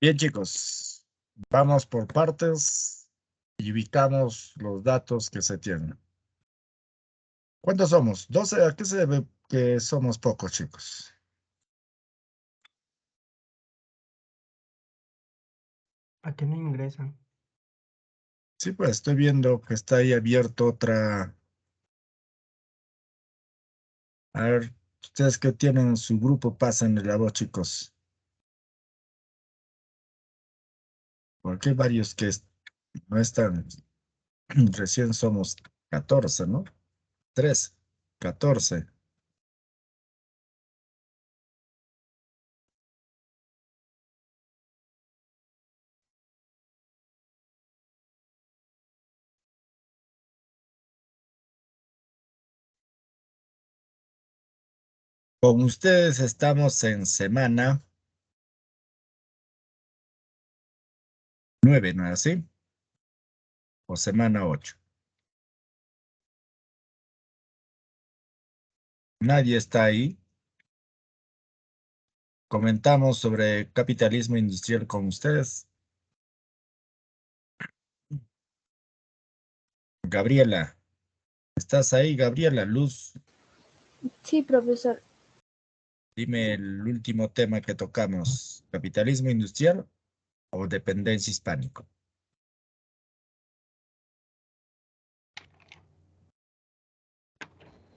Bien, chicos, vamos por partes y ubicamos los datos que se tienen. ¿Cuántos somos? 12. ¿A qué se debe que somos pocos, chicos? ¿A qué no ingresan? Sí, pues estoy viendo que está ahí abierto otra. A ver, ustedes que tienen su grupo, pasen la voz, chicos. Porque hay varios que no están. Recién somos 14, ¿no? 13, 14. Con ustedes estamos en semana 9, ¿no es así? O semana 8. Nadie está ahí. Comentamos sobre capitalismo industrial con ustedes. Gabriela, ¿estás ahí, Gabriela? Luz, Sí, profesor. dime el último tema que tocamos. ¿Capitalismo industrial o dependencia hispánico?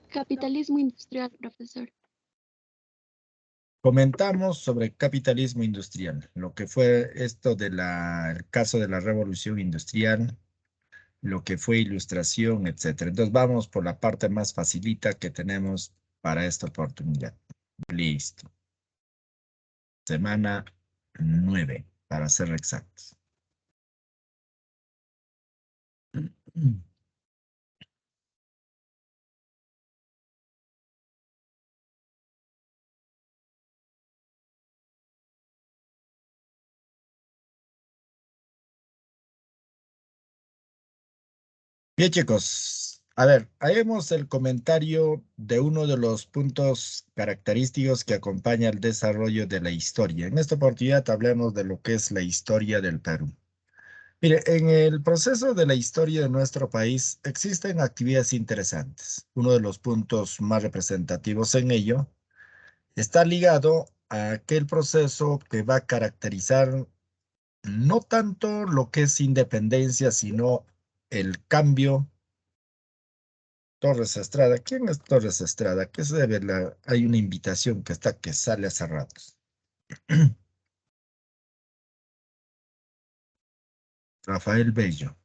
Capitalismo industrial, profesor. Comentamos sobre capitalismo industrial, lo que fue esto del caso de la revolución industrial, lo que fue ilustración, etcétera. Entonces vamos por la parte más facilita que tenemos para esta oportunidad. Listo. Semana 9, para ser exactos. Bien, chicos. A ver, haremos el comentario de uno de los puntos característicos que acompaña el desarrollo de la historia. En esta oportunidad hablemos de lo que es la historia del Perú. Mire, en el proceso de la historia de nuestro país existen actividades interesantes. Uno de los puntos más representativos en ello está ligado a aquel proceso que va a caracterizar no tanto lo que es independencia, sino el cambio. Torres Estrada. ¿Quién es Torres Estrada? ¿Qué se debe? Hay una invitación que sale hace ratos. Rafael Bello.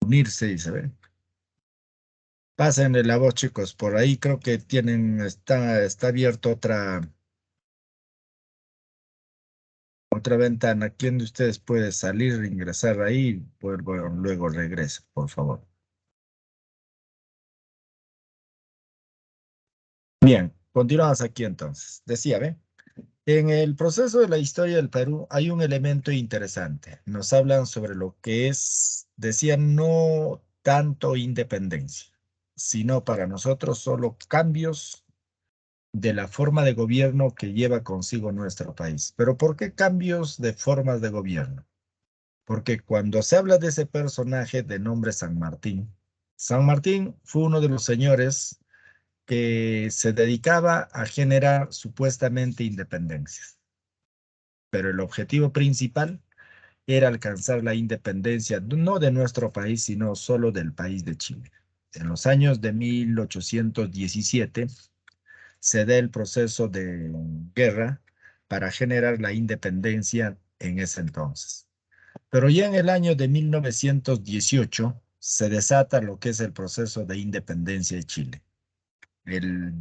Unirse, dice, ¿ve? Pásenle la voz, chicos. Por ahí creo que está abierto otra ventana. ¿Quién de ustedes puede salir, ingresar ahí? Pues, bueno, luego regrese, por favor. Bien, continuamos aquí entonces. Decía, ¿ve? En el proceso de la historia del Perú hay un elemento interesante. Nos hablan sobre lo que es, decían, no tanto independencia, sino para nosotros solo cambios de la forma de gobierno que lleva consigo nuestro país. ¿Pero por qué cambios de formas de gobierno? Porque cuando se habla de ese personaje de nombre San Martín fue uno de los señores que se dedicaba a generar supuestamente independencias, pero el objetivo principal era alcanzar la independencia no de nuestro país, sino solo del país de Chile. En los años de 1817 se da el proceso de guerra para generar la independencia en ese entonces. Pero ya en el año de 1918 se desata lo que es el proceso de independencia de Chile. El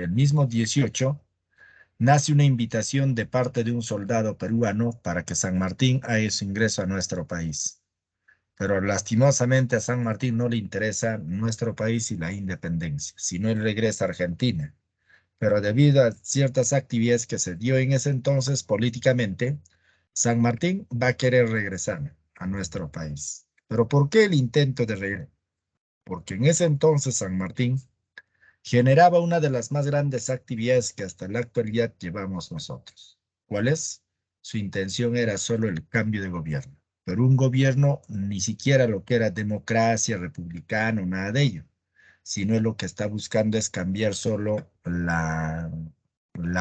mismo 18 nace una invitación de parte de un soldado peruano para que San Martín haga su ingreso a nuestro país. Pero lastimosamente a San Martín no le interesa nuestro país y la independencia, sino él regresa a Argentina. Pero debido a ciertas actividades que se dio en ese entonces políticamente, San Martín va a querer regresar a nuestro país. ¿Pero por qué el intento de regreso? Porque en ese entonces San Martín generaba una de las más grandes actividades que hasta la actualidad llevamos nosotros. ¿Cuál es? Su intención era solo el cambio de gobierno, pero un gobierno ni siquiera lo que era democracia, republicano, nada de ello, sino lo que está buscando es cambiar solo la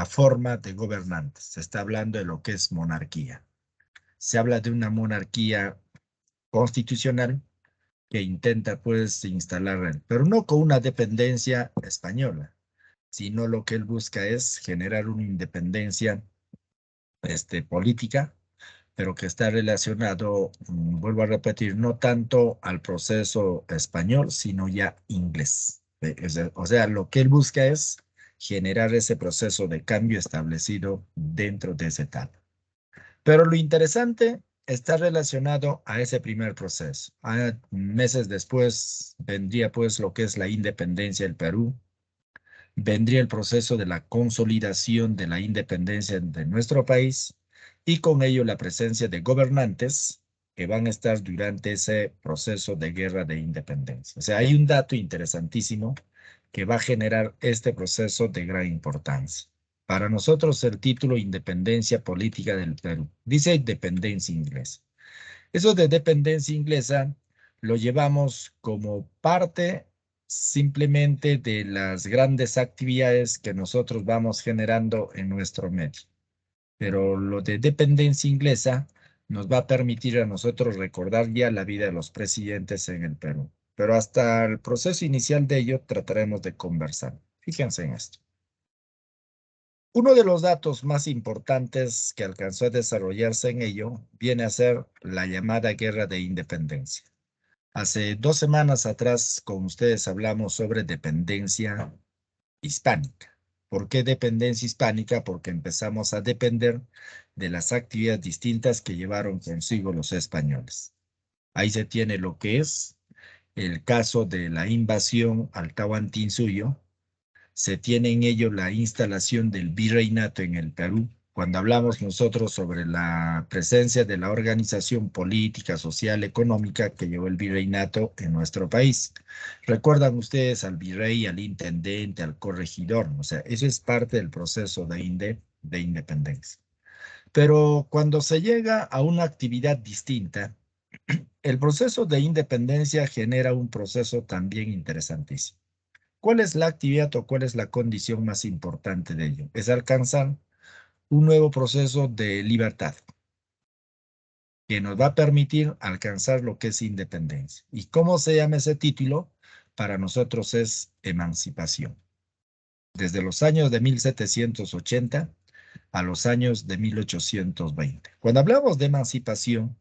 forma de gobernantes. Se está hablando de lo que es monarquía. Se habla de una monarquía constitucional que intenta pues instalar, pero no con una dependencia española, sino lo que él busca es generar una independencia política, pero que está relacionado, vuelvo a repetir, no tanto al proceso español, sino ya inglés. O sea, lo que él busca es generar ese proceso de cambio establecido dentro de esa etapa. Pero lo interesante está relacionado a ese primer proceso. Meses después vendría pues lo que es la independencia del Perú, vendría el proceso de la consolidación de la independencia de nuestro país y con ello la presencia de gobernantes que van a estar durante ese proceso de guerra de independencia. O sea, hay un dato interesantísimo que va a generar este proceso de gran importancia. Para nosotros el título Independencia Política del Perú dice dependencia inglesa. Eso de dependencia inglesa lo llevamos como parte simplemente de las grandes actividades que nosotros vamos generando en nuestro medio. Pero lo de dependencia inglesa nos va a permitir a nosotros recordar ya la vida de los presidentes en el Perú. Pero hasta el proceso inicial de ello trataremos de conversar. Fíjense en esto. Uno de los datos más importantes que alcanzó a desarrollarse en ello viene a ser la llamada Guerra de Independencia. Hace 2 semanas atrás con ustedes hablamos sobre dependencia hispánica. ¿Por qué dependencia hispánica? Porque empezamos a depender de las actividades distintas que llevaron consigo los españoles. Ahí se tiene lo que es el caso de la invasión al Tahuantinsuyo. Se tiene en ello la instalación del virreinato en el Perú. Cuando hablamos nosotros sobre la presencia de la organización política, social, económica que llevó el virreinato en nuestro país. Recuerdan ustedes al virrey, al intendente, al corregidor. O sea, eso es parte del proceso de independencia. Pero cuando se llega a una actividad distinta, el proceso de independencia genera un proceso también interesantísimo. ¿Cuál es la actividad o cuál es la condición más importante de ello? Es alcanzar un nuevo proceso de libertad que nos va a permitir alcanzar lo que es independencia. ¿Y cómo se llama ese título? Para nosotros es emancipación. Desde los años de 1780 a los años de 1820. Cuando hablamos de emancipación,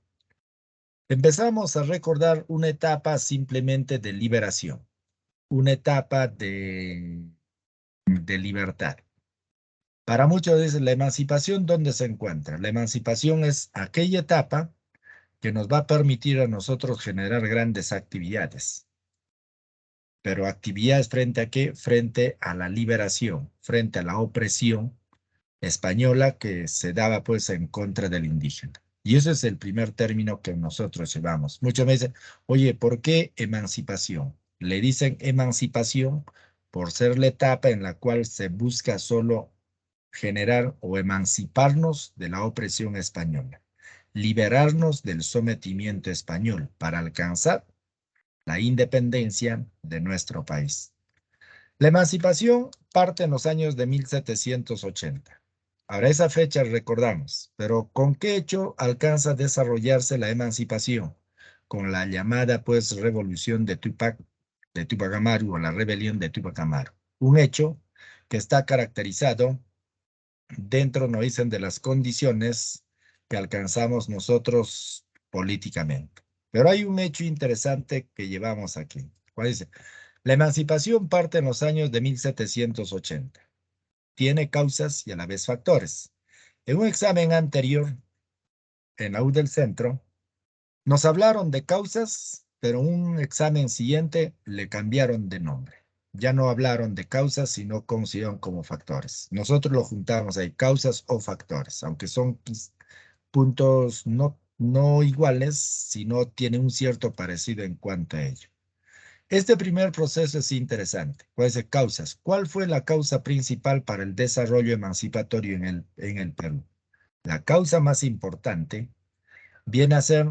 empezamos a recordar una etapa simplemente de liberación, una etapa de libertad. Para muchos es la emancipación, ¿dónde se encuentra? La emancipación es aquella etapa que nos va a permitir a nosotros generar grandes actividades. Pero actividades frente a qué? Frente a la liberación, frente a la opresión española que se daba pues en contra del indígena. Y ese es el primer término que nosotros llevamos. Muchos me dicen, oye, ¿por qué emancipación? Le dicen emancipación por ser la etapa en la cual se busca solo generar o emanciparnos de la opresión española, liberarnos del sometimiento español para alcanzar la independencia de nuestro país. La emancipación parte en los años de 1780. Ahora esa fecha recordamos, pero ¿con qué hecho alcanza a desarrollarse la emancipación? Con la llamada pues revolución de Tupac Amaru o la rebelión de Tupac Amaru. Un hecho que está caracterizado dentro, nos dicen, de las condiciones que alcanzamos nosotros políticamente. Pero hay un hecho interesante que llevamos aquí. ¿Cuál dice? La emancipación parte en los años de 1780. Tiene causas y a la vez factores. En un examen anterior, en la U del Centro, nos hablaron de causas, pero en un examen siguiente le cambiaron de nombre. Ya no hablaron de causas, sino consideraron como factores. Nosotros lo juntamos ahí, causas o factores, aunque son puntos no iguales, sino tienen un cierto parecido en cuanto a ello. Este primer proceso es interesante. Puede ser causas. ¿Cuál fue la causa principal para el desarrollo emancipatorio en el Perú? La causa más importante viene a ser,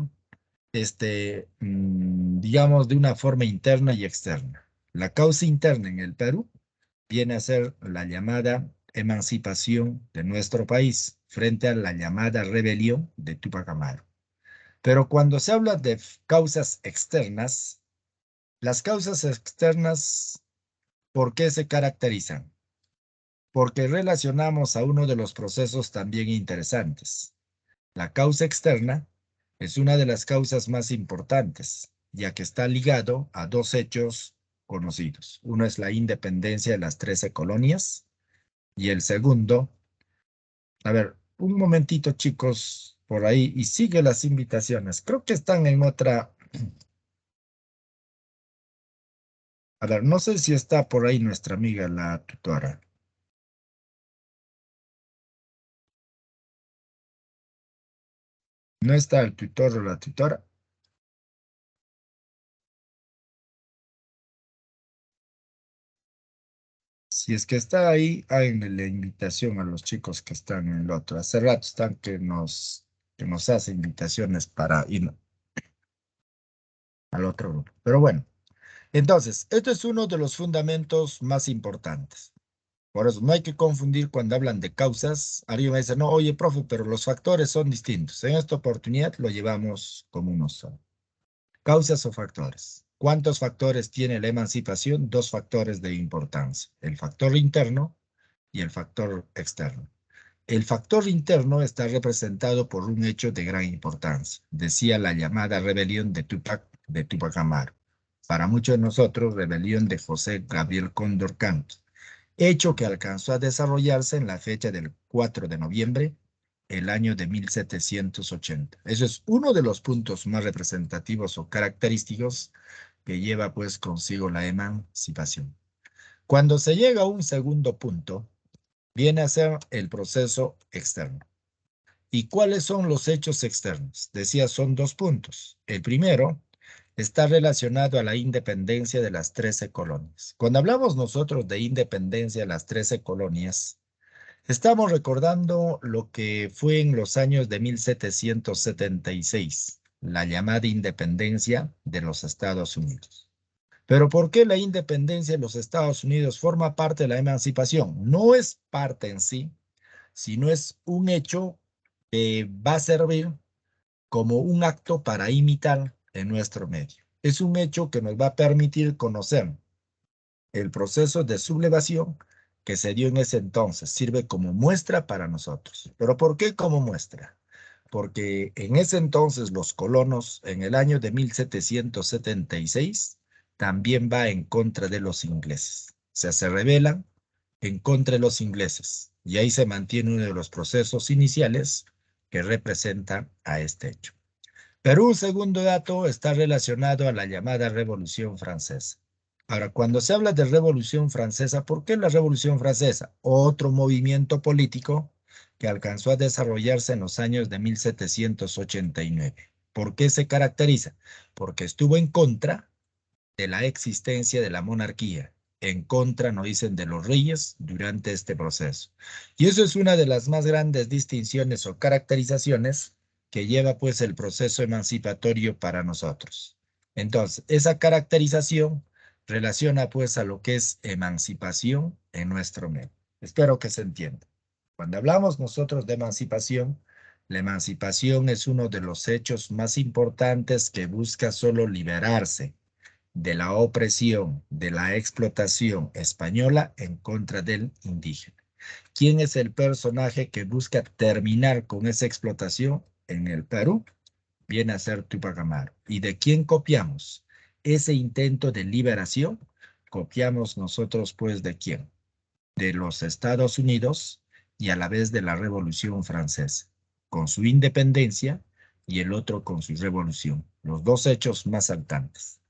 digamos, de una forma interna y externa. La causa interna en el Perú viene a ser la llamada emancipación de nuestro país frente a la llamada rebelión de Tupac Amaru. Pero cuando se habla de causas externas, las causas externas, ¿por qué se caracterizan? Porque relacionamos a uno de los procesos también interesantes. La causa externa es una de las causas más importantes, ya que está ligado a dos hechos conocidos. Uno es la independencia de las 13 colonias y el segundo, a ver, un momentito chicos, por ahí, y sigue las invitaciones. Creo que están en otra. A ver, no sé si está por ahí nuestra amiga la tutora. ¿No está el tutor o la tutora? Si es que está ahí, háganle la invitación a los chicos que están en el otro. Hace rato están que nos hace invitaciones para ir al otro grupo. Pero bueno, entonces, esto es uno de los fundamentos más importantes. Por eso no hay que confundir cuando hablan de causas. Alguien me dice, no, oye, profe, pero los factores son distintos. En esta oportunidad lo llevamos como uno solo. Causas o factores. ¿Cuántos factores tiene la emancipación? Dos factores de importancia. El factor interno y el factor externo. El factor interno está representado por un hecho de gran importancia. Decía la llamada rebelión de Tupac Amaru. Para muchos de nosotros, rebelión de José Gabriel Cóndor Canto, hecho que alcanzó a desarrollarse en la fecha del 4 de noviembre, el año de 1780. Eso es uno de los puntos más representativos o característicos que lleva pues consigo la emancipación. Cuando se llega a un segundo punto, viene a ser el proceso externo. ¿Y cuáles son los hechos externos? Decía, son dos puntos. El primero está relacionado a la independencia de las 13 colonias. Cuando hablamos nosotros de independencia de las 13 colonias, estamos recordando lo que fue en los años de 1776, la llamada independencia de los Estados Unidos. Pero ¿por qué la independencia de los Estados Unidos forma parte de la emancipación? No es parte en sí, sino es un hecho que va a servir como un acto para imitar en nuestro medio. Es un hecho que nos va a permitir conocer el proceso de sublevación que se dio en ese entonces. Sirve como muestra para nosotros. ¿Pero por qué como muestra? Porque en ese entonces los colonos, en el año de 1776, también va en contra de los ingleses. O sea, se rebelan en contra de los ingleses. Y ahí se mantiene uno de los procesos iniciales que representa a este hecho. Pero un segundo dato está relacionado a la llamada Revolución Francesa. Ahora, cuando se habla de Revolución Francesa, ¿por qué la Revolución Francesa? Otro movimiento político que alcanzó a desarrollarse en los años de 1789. ¿Por qué se caracteriza? Porque estuvo en contra de la existencia de la monarquía, en contra, no dicen, de los reyes durante este proceso. Y eso es una de las más grandes distinciones o caracterizaciones que lleva pues el proceso emancipatorio para nosotros. Entonces, esa caracterización relaciona pues a lo que es emancipación en nuestro medio. Espero que se entienda. Cuando hablamos nosotros de emancipación, la emancipación es uno de los hechos más importantes que busca solo liberarse de la opresión, de la explotación española en contra del indígena. ¿Quién es el personaje que busca terminar con esa explotación en el Perú? Viene a ser Tupac Amaru. ¿Y de quién copiamos ese intento de liberación? Copiamos nosotros, pues, ¿de quién? De los Estados Unidos y a la vez de la Revolución Francesa, con su independencia y el otro con su revolución. Los dos hechos más saltantes.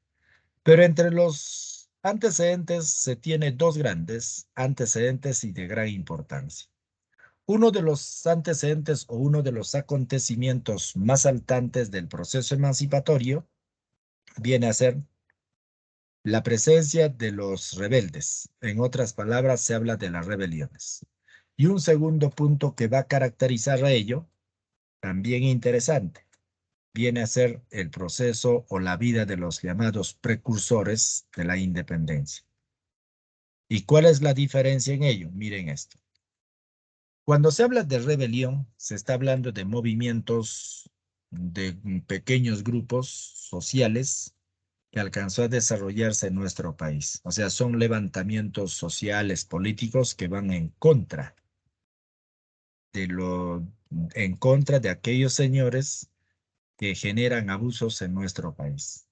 Pero entre los antecedentes se tiene dos grandes antecedentes y de gran importancia. Uno de los antecedentes o uno de los acontecimientos más saltantes del proceso emancipatorio viene a ser la presencia de los rebeldes. En otras palabras, se habla de las rebeliones. Y un segundo punto que va a caracterizar a ello, también interesante, viene a ser el proceso o la vida de los llamados precursores de la independencia. ¿Y cuál es la diferencia en ello? Miren esto. Cuando se habla de rebelión, se está hablando de movimientos de pequeños grupos sociales que alcanzó a desarrollarse en nuestro país. O sea, son levantamientos sociales, políticos que van en contra de aquellos señores que generan abusos en nuestro país.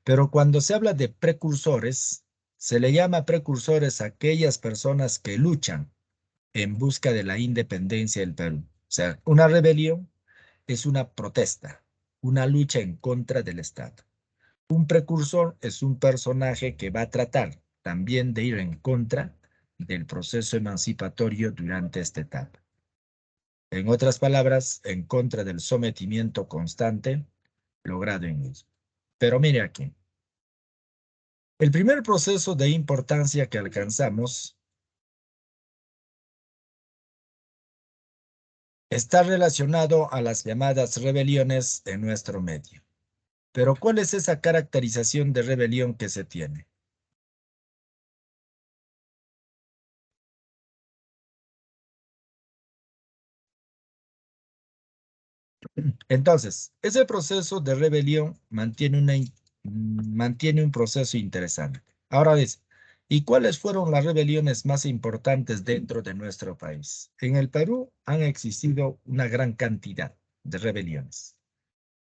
Pero cuando se habla de precursores, se le llama precursores a aquellas personas que luchan en busca de la independencia del Perú. O sea, una rebelión es una protesta, una lucha en contra del Estado. Un precursor es un personaje que va a tratar también de ir en contra del proceso emancipatorio durante esta etapa. En otras palabras, en contra del sometimiento constante logrado en ellos. Pero mire aquí, el primer proceso de importancia que alcanzamos está relacionado a las llamadas rebeliones en nuestro medio. Pero ¿cuál es esa caracterización de rebelión que se tiene? Entonces, ese proceso de rebelión mantiene un proceso interesante. Ahora dice, ¿y cuáles fueron las rebeliones más importantes dentro de nuestro país? En el Perú han existido una gran cantidad de rebeliones,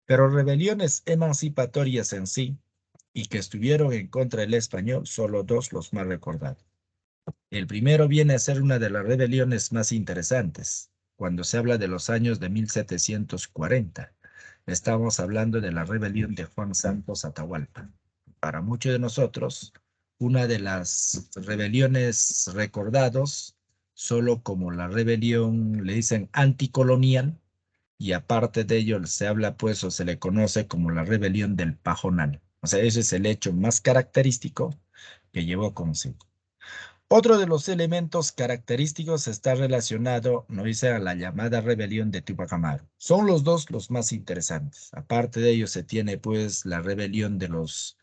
pero rebeliones emancipatorias en sí y que estuvieron en contra del español, solo dos los más recordados. El primero viene a ser una de las rebeliones más interesantes, cuando se habla de los años de 1740. Estamos hablando de la rebelión de Juan Santos Atahualpa. Para muchos de nosotros, una de las rebeliones recordados, solo como la rebelión, le dicen anticolonial, y aparte de ello se habla pues o se le conoce como la rebelión del Pajonal. O sea, ese es el hecho más característico que llevó consigo. Otro de los elementos característicos está relacionado, no dice, a la llamada rebelión de Tupac Amaru. Son los dos los más interesantes. Aparte de ello se tiene pues la rebelión de los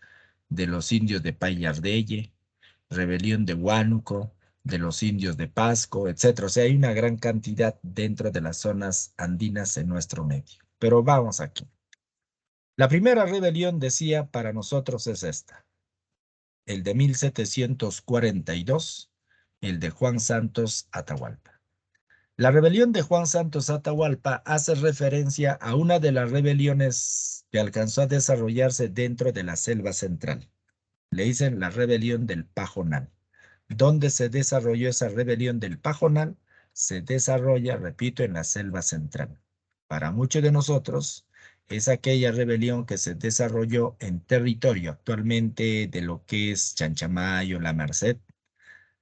indios de Payardeye, rebelión de Huánuco, de los indios de Pasco, etcétera. O sea, hay una gran cantidad dentro de las zonas andinas en nuestro medio. Pero vamos aquí. La primera rebelión, decía, para nosotros es esta. El de 1742, el de Juan Santos Atahualpa. La rebelión de Juan Santos Atahualpa hace referencia a una de las rebeliones que alcanzó a desarrollarse dentro de la selva central. Le dicen la rebelión del Pajonal. ¿Dónde se desarrolló esa rebelión del Pajonal? Se desarrolla, repito, en la selva central. Para muchos de nosotros, es aquella rebelión que se desarrolló en territorio actualmente de lo que es Chanchamayo, La Merced.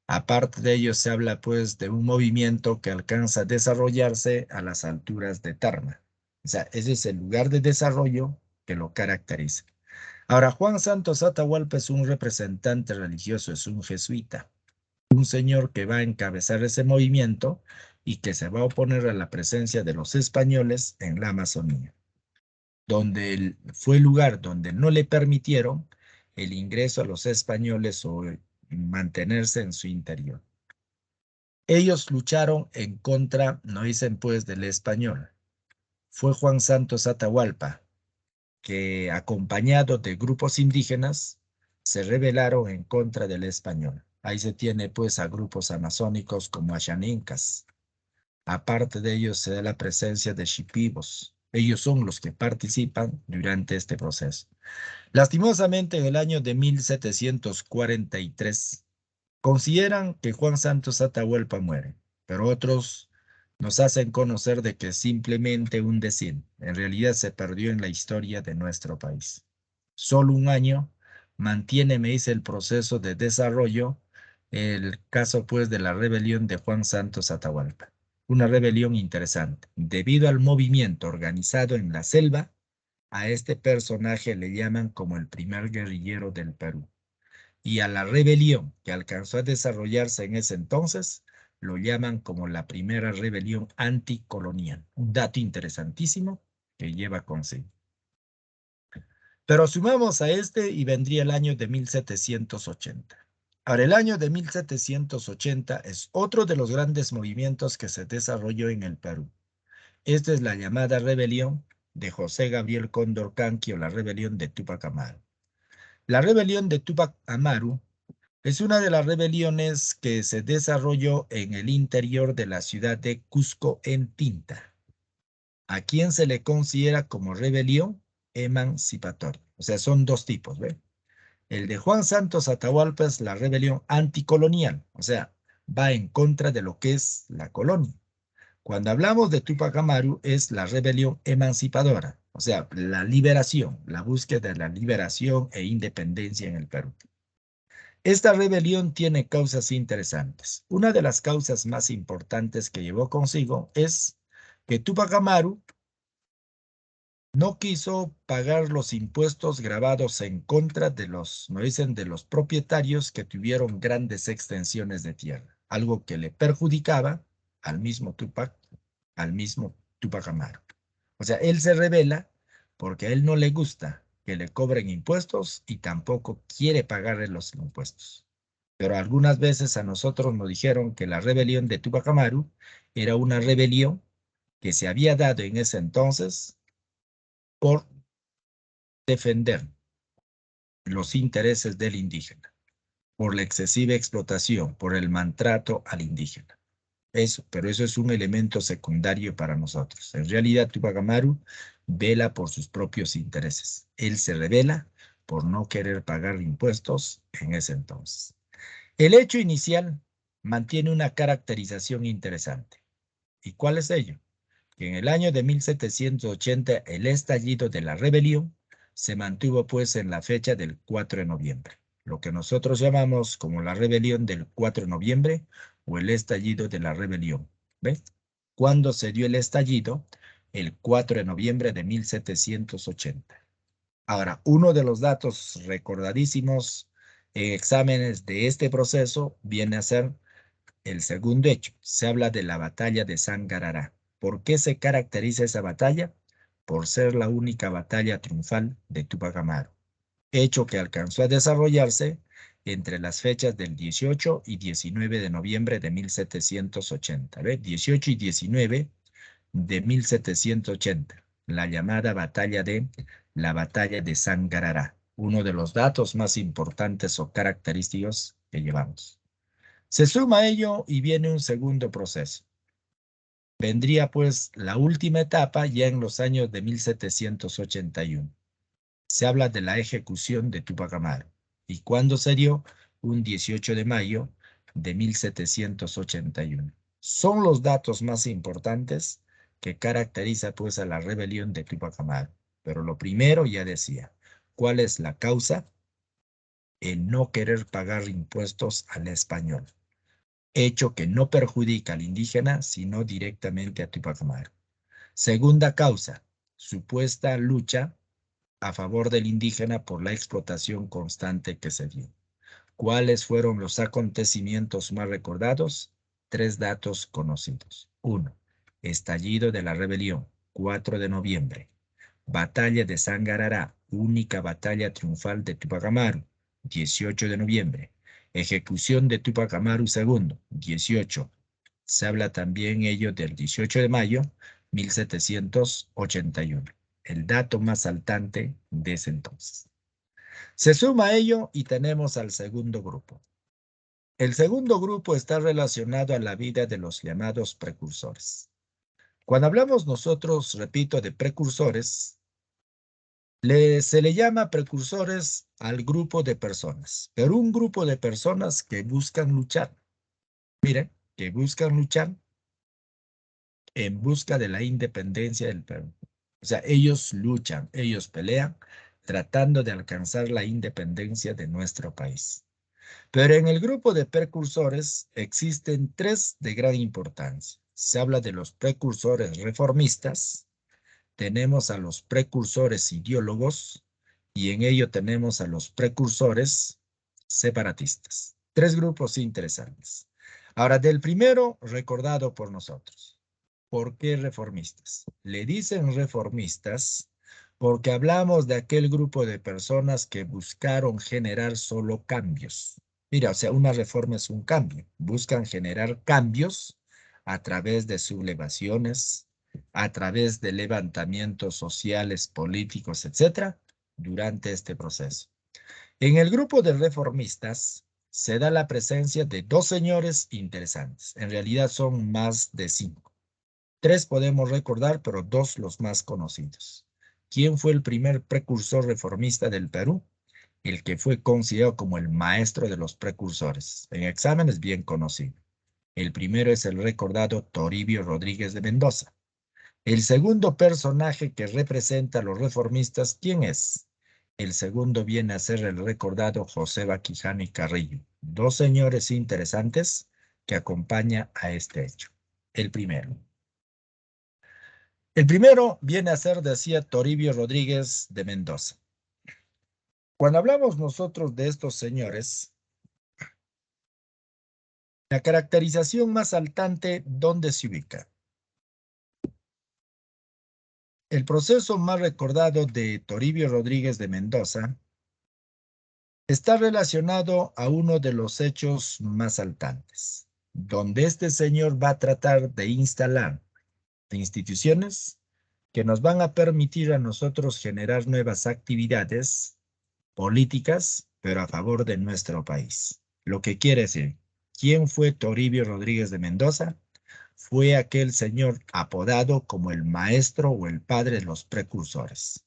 Aparte de ello, se habla pues de un movimiento que alcanza a desarrollarse a las alturas de Tarma. O sea, ese es el lugar de desarrollo que lo caracteriza. Ahora, Juan Santos Atahualpa es un representante religioso, es un jesuita, un señor que va a encabezar ese movimiento y que se va a oponer a la presencia de los españoles en la Amazonía, donde fue el lugar donde no le permitieron el ingreso a los españoles o mantenerse en su interior. Ellos lucharon en contra, no dicen pues, del español. Fue Juan Santos Atahualpa que, acompañado de grupos indígenas, se rebelaron en contra del español. Ahí se tiene pues a grupos amazónicos como Ashanincas. Aparte de ellos se da la presencia de Shipibos. Ellos son los que participan durante este proceso. Lastimosamente, en el año de 1743, consideran que Juan Santos Atahualpa muere, pero otros nos hacen conocer de que es simplemente un decir. En realidad se perdió en la historia de nuestro país. Solo un año mantiene, me dice, el proceso de desarrollo, el caso pues de la rebelión de Juan Santos Atahualpa. Una rebelión interesante. Debido al movimiento organizado en la selva, a este personaje le llaman como el primer guerrillero del Perú. y a la rebelión que alcanzó a desarrollarse en ese entonces, lo llaman como la primera rebelión anticolonial. Un dato interesantísimo que lleva consigo. Pero sumamos a este y vendría el año de 1780. Ahora, el año de 1780 es otro de los grandes movimientos que se desarrolló en el Perú. Esta es la llamada rebelión de José Gabriel Condorcanqui o la rebelión de Túpac Amaru. La rebelión de Túpac Amaru es una de las rebeliones que se desarrolló en el interior de la ciudad de Cusco en Tinta, a quien se le considera como rebelión emancipatoria. O sea, son dos tipos, ¿ve? El de Juan Santos Atahualpa es la rebelión anticolonial, o sea, va en contra de lo que es la colonia. Cuando hablamos de Túpac Amaru es la rebelión emancipadora, o sea, la liberación, la búsqueda de la liberación e independencia en el Perú. Esta rebelión tiene causas interesantes. Una de las causas más importantes que llevó consigo es que Túpac Amaru no quiso pagar los impuestos grabados en contra de los, no dicen, de los propietarios que tuvieron grandes extensiones de tierra, algo que le perjudicaba al mismo Túpac Amaru. O sea, él se rebela porque a él no le gusta que le cobren impuestos y tampoco quiere pagarle los impuestos. Pero algunas veces a nosotros nos dijeron que la rebelión de Túpac Amaru era una rebelión que se había dado en ese entonces por defender los intereses del indígena, por la excesiva explotación, por el maltrato al indígena. Pero eso es un elemento secundario para nosotros. En realidad, Túpac Amaru vela por sus propios intereses. Él se rebela por no querer pagar impuestos en ese entonces. El hecho inicial mantiene una caracterización interesante. ¿Y cuál es ello? Que en el año de 1780 el estallido de la rebelión se mantuvo pues en la fecha del 4 de noviembre, lo que nosotros llamamos como la rebelión del 4 de noviembre o el estallido de la rebelión. ¿Ves? ¿Cuándo se dio el estallido? El 4 de noviembre de 1780. Ahora, uno de los datos recordadísimos en exámenes de este proceso viene a ser el segundo hecho. Se habla de la batalla de Sangarará. ¿Por qué se caracteriza esa batalla? Por ser la única batalla triunfal de Túpac Amaru, hecho que alcanzó a desarrollarse entre las fechas del 18 y 19 de noviembre de 1780. ¿Ve? 18 y 19 de 1780, la llamada la batalla de Sangarará, uno de los datos más importantes o característicos que llevamos. Se suma a ello y viene un segundo proceso. Vendría pues la última etapa ya en los años de 1781. Se habla de la ejecución de Túpac Amaru. ¿Y cuándo se dio? Un 18 de mayo de 1781. Son los datos más importantes que caracteriza pues a la rebelión de Túpac Amaru. Pero lo primero ya decía, ¿cuál es la causa? El no querer pagar impuestos al español, hecho que no perjudica al indígena, sino directamente a Túpac Amaru. Segunda causa, supuesta lucha a favor del indígena por la explotación constante que se dio. ¿Cuáles fueron los acontecimientos más recordados? Tres datos conocidos. 1. Estallido de la rebelión, 4 de noviembre. Batalla de Sangarará, única batalla triunfal de Túpac Amaru, 18 de noviembre. Ejecución de Túpac Amaru II, 18. Se habla también ello del 18 de mayo, 1781. El dato más saltante de ese entonces. Se suma a ello y tenemos al segundo grupo. El segundo grupo está relacionado a la vida de los llamados precursores. Cuando hablamos nosotros, repito, de precursores, se le llama precursores al grupo de personas, pero un grupo de personas que buscan luchar. Miren, que buscan luchar en busca de la independencia del Perú. O sea, ellos luchan, ellos pelean, tratando de alcanzar la independencia de nuestro país. Pero en el grupo de precursores existen tres de gran importancia. Se habla de los precursores reformistas, tenemos a los precursores ideólogos y en ello tenemos a los precursores separatistas. Tres grupos interesantes. Ahora, del primero, recordado por nosotros. ¿Por qué reformistas? Le dicen reformistas porque hablamos de aquel grupo de personas que buscaron generar solo cambios. Mira, o sea, una reforma es un cambio. Buscan generar cambios a través de sublevaciones, a través de levantamientos sociales, políticos, etcétera, durante este proceso. En el grupo de reformistas se da la presencia de dos señores interesantes. En realidad son más de 5. 3 podemos recordar, pero 2 los más conocidos. ¿Quién fue el primer precursor reformista del Perú? El que fue considerado como el maestro de los precursores. En exámenes bien conocido. El primero es el recordado Toribio Rodríguez de Mendoza. El segundo personaje que representa a los reformistas, ¿quién es? El segundo viene a ser el recordado José Baquijano y Carrillo. Dos señores interesantes que acompañan a este hecho. El primero viene a ser, decía, Toribio Rodríguez de Mendoza. Cuando hablamos nosotros de estos señores, la caracterización más saltante, ¿dónde se ubica? El proceso más recordado de Toribio Rodríguez de Mendoza está relacionado a uno de los hechos más saltantes, donde este señor va a tratar de instalar instituciones que nos van a permitir a nosotros generar nuevas actividades políticas, pero a favor de nuestro país. Lo que quiere decir, ¿quién fue Toribio Rodríguez de Mendoza? Fue aquel señor apodado como el maestro o el padre de los precursores.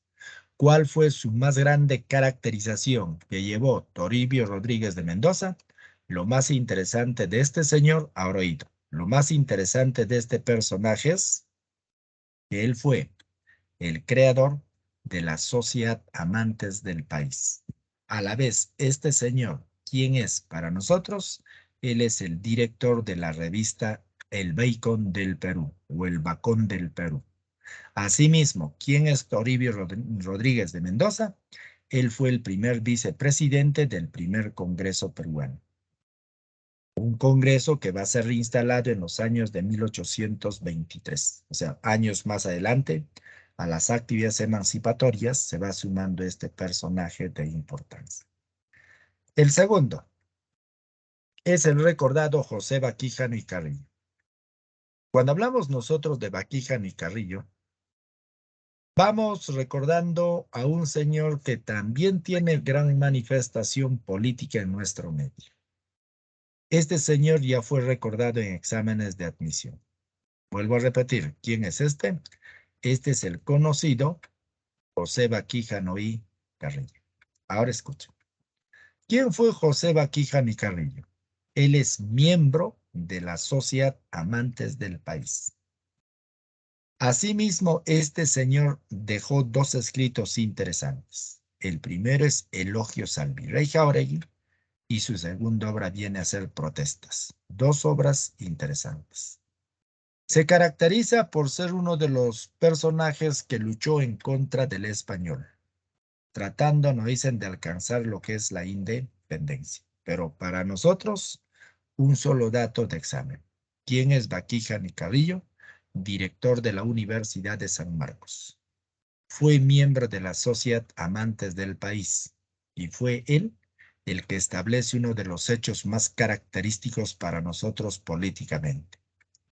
¿Cuál fue su más grande caracterización que llevó Toribio Rodríguez de Mendoza? Lo más interesante de este señor, ahora oído, lo más interesante de este personaje es que él fue el creador de la Sociedad Amantes del País. A la vez, este señor, ¿quién es para nosotros? Él es el director de la revista El Bacon del Perú o El Bacón del Perú. Asimismo, ¿quién es Toribio Rodríguez de Mendoza? Él fue el primer vicepresidente del primer Congreso peruano. Un congreso que va a ser reinstalado en los años de 1823, o sea, años más adelante, a las actividades emancipatorias se va sumando este personaje de importancia. El segundo es el recordado José Baquijano y Carrillo. Cuando hablamos nosotros de Baquijano y Carrillo, vamos recordando a un señor que también tiene gran manifestación política en nuestro medio. Este señor ya fue recordado en exámenes de admisión. Vuelvo a repetir, ¿quién es este? Este es el conocido José Baquijano y Carrillo. Ahora escuchen. ¿Quién fue José Baquijano y Carrillo? Él es miembro de la Sociedad Amantes del País. Asimismo, este señor dejó dos escritos interesantes. El primero es Elogios al Virrey Jáuregui y su segunda obra viene a ser Protestas. Dos obras interesantes. Se caracteriza por ser uno de los personajes que luchó en contra del español, tratando, nos dicen, de alcanzar lo que es la independencia. Pero para nosotros, un solo dato de examen. ¿Quién es Baquijano y Carrillo? Director de la Universidad de San Marcos. Fue miembro de la Sociedad Amantes del País y fue él el que establece uno de los hechos más característicos para nosotros políticamente.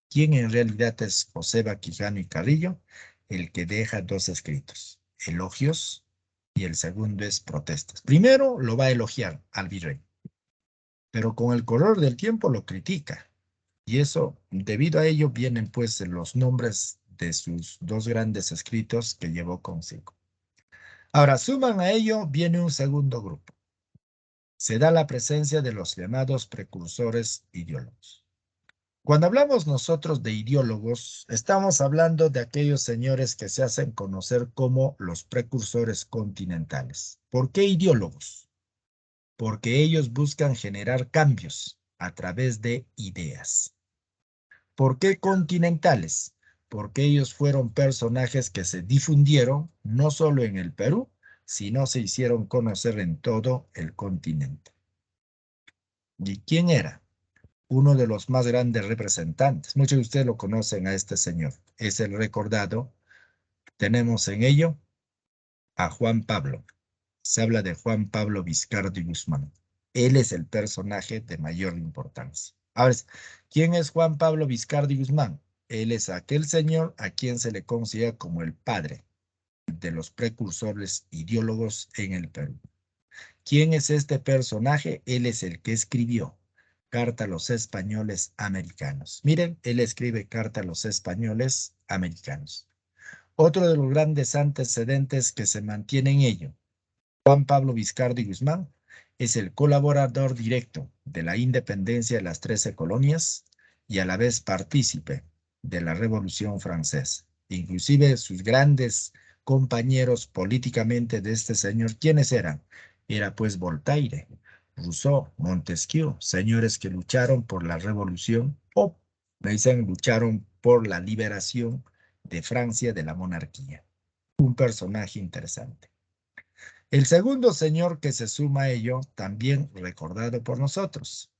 ¿Quién en realidad es José Baquijano y Carrillo? El que deja dos escritos, Elogios y el segundo es Protestas. Primero lo va a elogiar al virrey, pero con el correr del tiempo lo critica. Y eso, debido a ello, vienen pues los nombres de sus dos grandes escritos que llevó consigo. Ahora, suman a ello, viene un segundo grupo. Se da la presencia de los llamados precursores ideólogos. Cuando hablamos nosotros de ideólogos, estamos hablando de aquellos señores que se hacen conocer como los precursores continentales. ¿Por qué ideólogos? Porque ellos buscan generar cambios a través de ideas. ¿Por qué continentales? Porque ellos fueron personajes que se difundieron no solo en el Perú, sino se hicieron conocer en todo el continente. ¿Y quién era? Uno de los más grandes representantes. Muchos de ustedes lo conocen a este señor. Es el recordado. Tenemos en ello a Juan Pablo. Se habla de Juan Pablo Viscardi Guzmán. Él es el personaje de mayor importancia. Ahora, ¿quién es Juan Pablo Viscardi Guzmán? Él es aquel señor a quien se le considera como el padre de los precursores ideólogos en el Perú. ¿Quién es este personaje? Él es el que escribió Carta a los Españoles Americanos. Miren, él escribe Carta a los Españoles Americanos. Otro de los grandes antecedentes que se mantiene en ello, Juan Pablo Viscardi Guzmán, es el colaborador directo de la independencia de las 13 colonias y a la vez partícipe de la Revolución Francesa. Inclusive sus grandes compañeros políticamente de este señor, ¿quiénes eran? Era pues Voltaire, Rousseau, Montesquieu, señores que lucharon por la revolución o, me dicen, lucharon por la liberación de Francia de la monarquía. Un personaje interesante. El segundo señor que se suma a ello, también recordado por nosotros,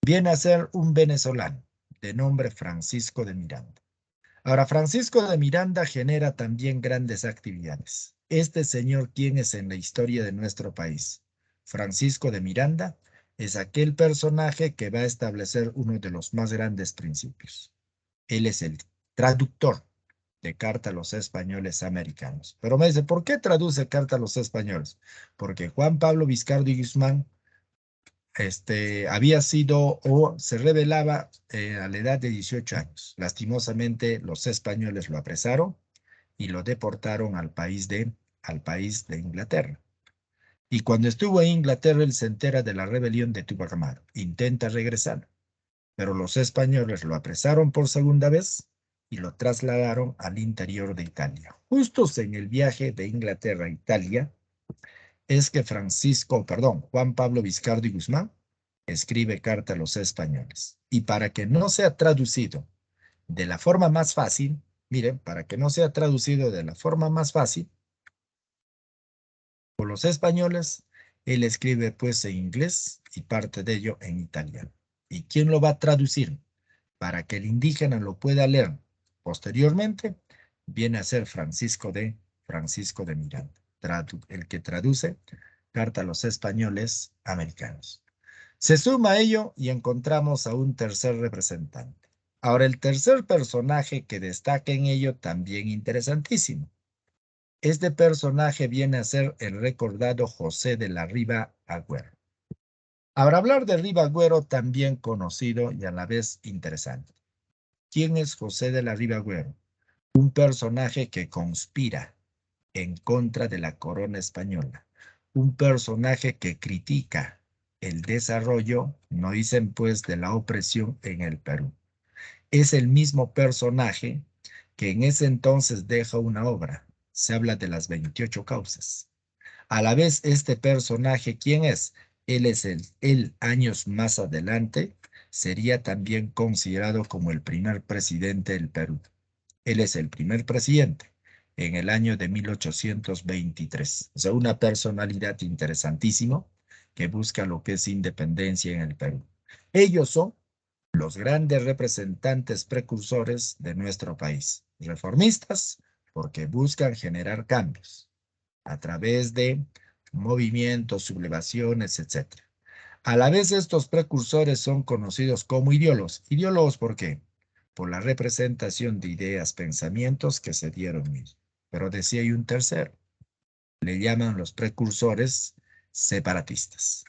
viene a ser un venezolano de nombre Francisco de Miranda. Ahora, Francisco de Miranda genera también grandes actividades. Este señor, ¿quién es en la historia de nuestro país? Francisco de Miranda es aquel personaje que va a establecer uno de los más grandes principios. Él es el traductor de Carta a los Españoles Americanos. Pero me dice, ¿por qué traduce Carta a los Españoles? Porque Juan Pablo Viscardi Guzmán había sido o se rebelaba a la edad de 18 años. Lastimosamente, los españoles lo apresaron y lo deportaron al país de Inglaterra. Y cuando estuvo en Inglaterra, él se entera de la rebelión de Tupac Amaru. Intenta regresar, pero los españoles lo apresaron por segunda vez y lo trasladaron al interior de Italia. Justo en el viaje de Inglaterra a Italia, es que Juan Pablo Viscardi Guzmán escribe Carta a los Españoles. Y para que no sea traducido de la forma más fácil, miren, para que no sea traducido de la forma más fácil, por los españoles, él escribe pues en inglés y parte de ello en italiano. ¿Y quién lo va a traducir? Para que el indígena lo pueda leer posteriormente, viene a ser Francisco de Miranda, el que traduce Carta a los Españoles Americanos. Se suma a ello y encontramos a un tercer representante. Ahora, el tercer personaje que destaca en ello, también interesantísimo. Este personaje viene a ser el recordado José de la Riva Agüero. Ahora, hablar de Riva Agüero, también conocido y a la vez interesante. ¿Quién es José de la Riva Agüero? Un personaje que conspira en contra de la corona española. Un personaje que critica el desarrollo, no dicen pues, de la opresión en el Perú. Es el mismo personaje que en ese entonces deja una obra. Se habla de las 28 causas. A la vez, este personaje, ¿quién es? Él es él años más adelante, sería también considerado como el primer presidente del Perú. Él es el primer presidente en el año de 1823. O sea, una personalidad interesantísima que busca lo que es independencia en el Perú. Ellos son los grandes representantes precursores de nuestro país. Reformistas porque buscan generar cambios a través de movimientos, sublevaciones, etc. A la vez, estos precursores son conocidos como ideólogos. ¿Ideólogos por qué? Por la representación de ideas, pensamientos que se dieron ellos. Pero decía hay un tercero. Le llaman los precursores separatistas.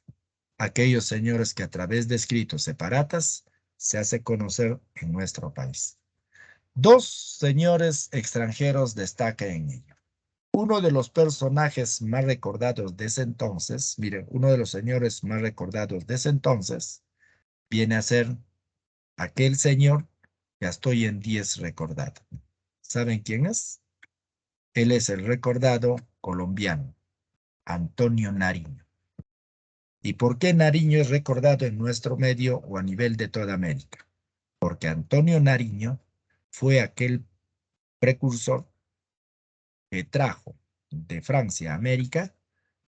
Aquellos señores que a través de escritos separatas se hace conocer en nuestro país. Dos señores extranjeros destacan en ello. Uno de los personajes más recordados de ese entonces, miren, uno de los señores más recordados de ese entonces, viene a ser aquel señor que hasta hoy en día es recordado. ¿Saben quién es? Él es el recordado colombiano, Antonio Nariño. ¿Y por qué Nariño es recordado en nuestro medio o a nivel de toda América? Porque Antonio Nariño fue aquel precursor que trajo de Francia a América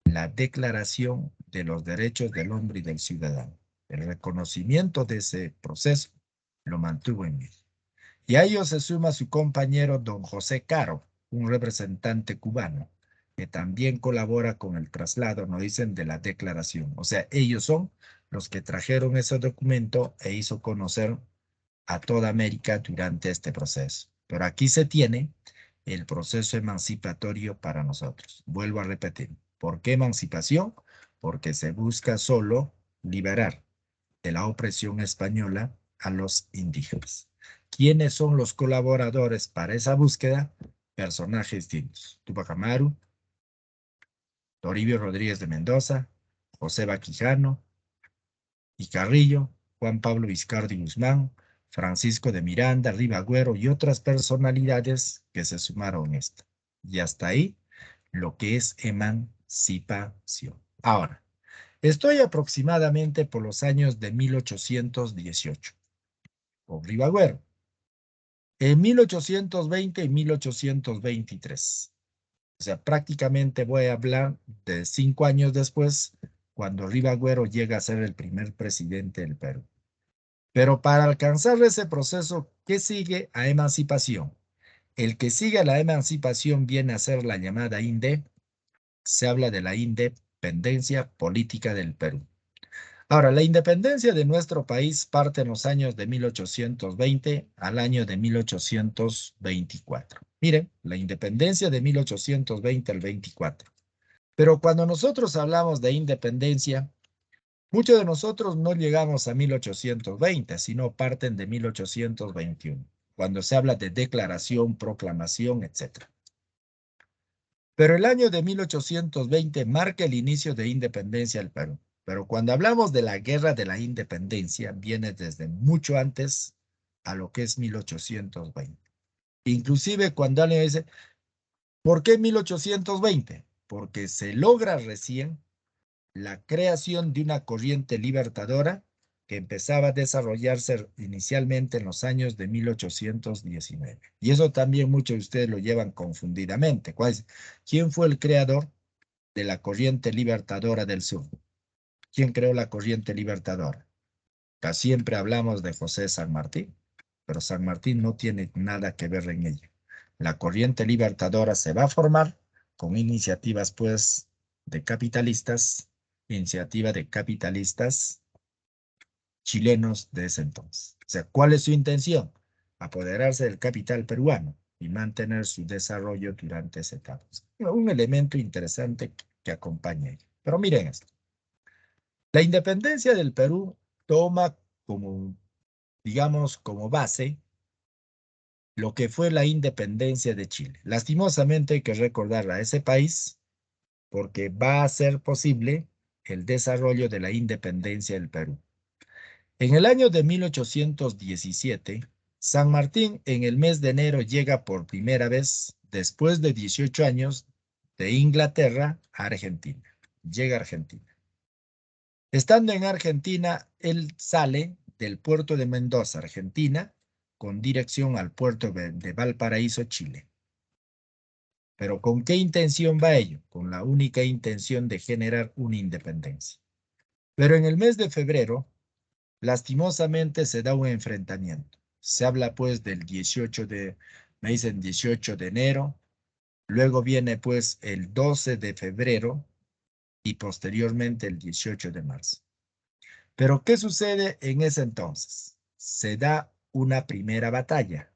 la Declaración de los derechos del hombre y del ciudadano. El reconocimiento de ese proceso lo mantuvo en él. Y a ello se suma su compañero don José Caro, un representante cubano, que también colabora con el traslado, nos dicen, de la declaración. O sea, ellos son los que trajeron ese documento e hizo conocer a toda América durante este proceso. Pero aquí se tiene el proceso emancipatorio para nosotros. Vuelvo a repetir. ¿Por qué emancipación? Porque se busca solo liberar de la opresión española a los indígenas. ¿Quiénes son los colaboradores para esa búsqueda? Personajes distintos. Tupac Amaru, Toribio Rodríguez de Mendoza, José Quijano y Carrillo, Juan Pablo Vizcardi Guzmán, Francisco de Miranda, Ribagüero y otras personalidades que se sumaron a esta. Y hasta ahí lo que es emancipación. Ahora, estoy aproximadamente por los años de 1818, con Ribagüero, en 1820 y 1823. O sea, prácticamente voy a hablar de 5 años después, cuando Ribagüero llega a ser el primer presidente del Perú. Pero para alcanzar ese proceso, ¿qué sigue a emancipación? El que sigue a la emancipación viene a ser la llamada INDE. Se habla de la independencia política del Perú. Ahora, la independencia de nuestro país parte en los años de 1820 al año de 1824. Miren, la independencia de 1820 al 24. Pero cuando nosotros hablamos de independencia, muchos de nosotros no llegamos a 1820, sino parten de 1821, cuando se habla de declaración, proclamación, etc. Pero el año de 1820 marca el inicio de independencia del Perú. Pero cuando hablamos de la guerra de la independencia, viene desde mucho antes a lo que es 1820. Inclusive cuando alguien dice, ¿por qué 1820? Porque se logra recién la creación de una corriente libertadora que empezaba a desarrollarse inicialmente en los años de 1819. Y eso también muchos de ustedes lo llevan confundidamente. ¿Quién fue el creador de la corriente libertadora del sur? ¿Quién creó la corriente libertadora? Casi siempre hablamos de José San Martín, pero San Martín no tiene nada que ver en ello. La corriente libertadora se va a formar con iniciativas, pues, de capitalistas, iniciativa de capitalistas chilenos de ese entonces. O sea, ¿cuál es su intención? Apoderarse del capital peruano y mantener su desarrollo durante esa etapa. Un elemento interesante que acompaña. Pero miren esto. La independencia del Perú toma como, digamos, como base lo que fue la independencia de Chile. Lastimosamente hay que recordar a ese país porque va a ser posible el desarrollo de la independencia del Perú. En el año de 1817, San Martín en el mes de enero llega por primera vez, después de 18 años, de Inglaterra a Argentina. Llega a Argentina. Estando en Argentina, él sale del puerto de Mendoza, Argentina, con dirección al puerto de Valparaíso, Chile. ¿Pero con qué intención va ello? Con la única intención de generar una independencia. Pero en el mes de febrero, lastimosamente se da un enfrentamiento. Se habla pues del 18 de enero, luego viene pues el 12 de febrero y posteriormente el 18 de marzo. Pero ¿qué sucede en ese entonces? Se da una primera batalla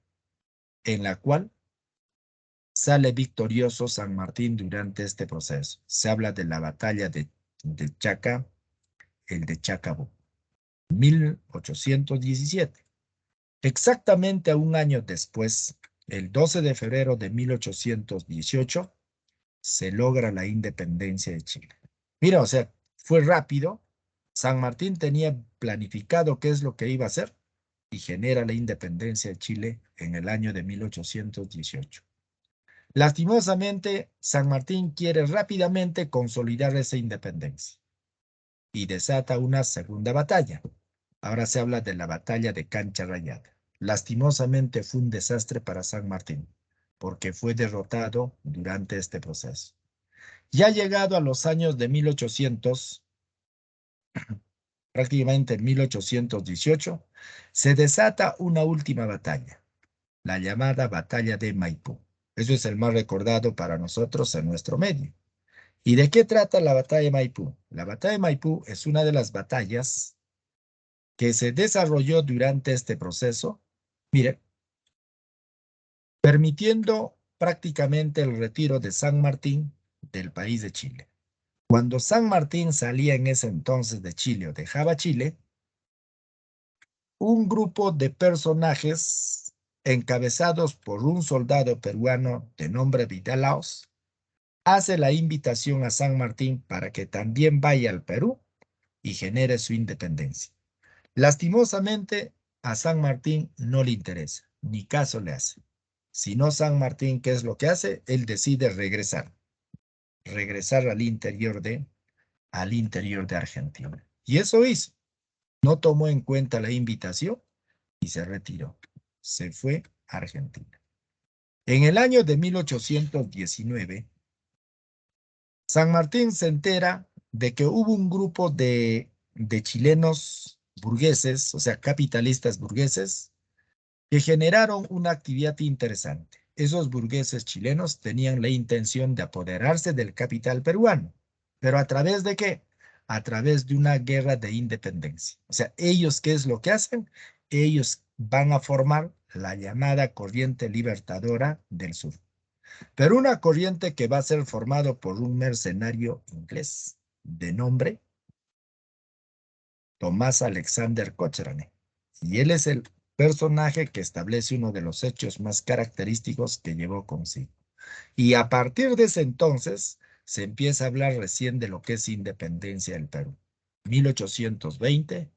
en la cual sale victorioso San Martín durante este proceso. Se habla de la batalla de Chaca, el de Chacabuco, 1817. Exactamente a un año después, el 12 de febrero de 1818, se logra la independencia de Chile. Mira, o sea, fue rápido. San Martín tenía planificado qué es lo que iba a hacer y genera la independencia de Chile en el año de 1818. Lastimosamente, San Martín quiere rápidamente consolidar esa independencia y desata una segunda batalla. Ahora se habla de la batalla de Cancha Rayada. Lastimosamente fue un desastre para San Martín, porque fue derrotado durante este proceso. Ya llegado a los años de 1800, prácticamente en 1818, se desata una última batalla, la llamada Batalla de Maipú. Eso es el más recordado para nosotros en nuestro medio. ¿Y de qué trata la Batalla de Maipú? La Batalla de Maipú es una de las batallas que se desarrolló durante este proceso, mire, permitiendo prácticamente el retiro de San Martín del país de Chile. Cuando San Martín salía en ese entonces de Chile o dejaba Chile, un grupo de personajes encabezados por un soldado peruano de nombre Vidalaos hace la invitación a San Martín para que también vaya al Perú y genere su independencia. Lastimosamente, a San Martín no le interesa, ni caso le hace. Si no, San Martín, ¿qué es lo que hace? Él decide regresar al interior de Argentina. Y eso hizo. No tomó en cuenta la invitación y se retiró. Se fue a Argentina. En el año de 1819, San Martín se entera de que hubo un grupo de chilenos burgueses, o sea, capitalistas burgueses, que generaron una actividad interesante. Esos burgueses chilenos tenían la intención de apoderarse del capital peruano, pero ¿a través de qué? A través de una guerra de independencia. O sea, ellos, ¿qué es lo que hacen? Ellos van a formar la llamada corriente libertadora del sur, pero una corriente que va a ser formado por un mercenario inglés de nombre Tomás Alexander Cochrane. Y él es el personaje que establece uno de los hechos más característicos que llevó consigo. Y a partir de ese entonces se empieza a hablar recién de lo que es independencia del Perú. 1820,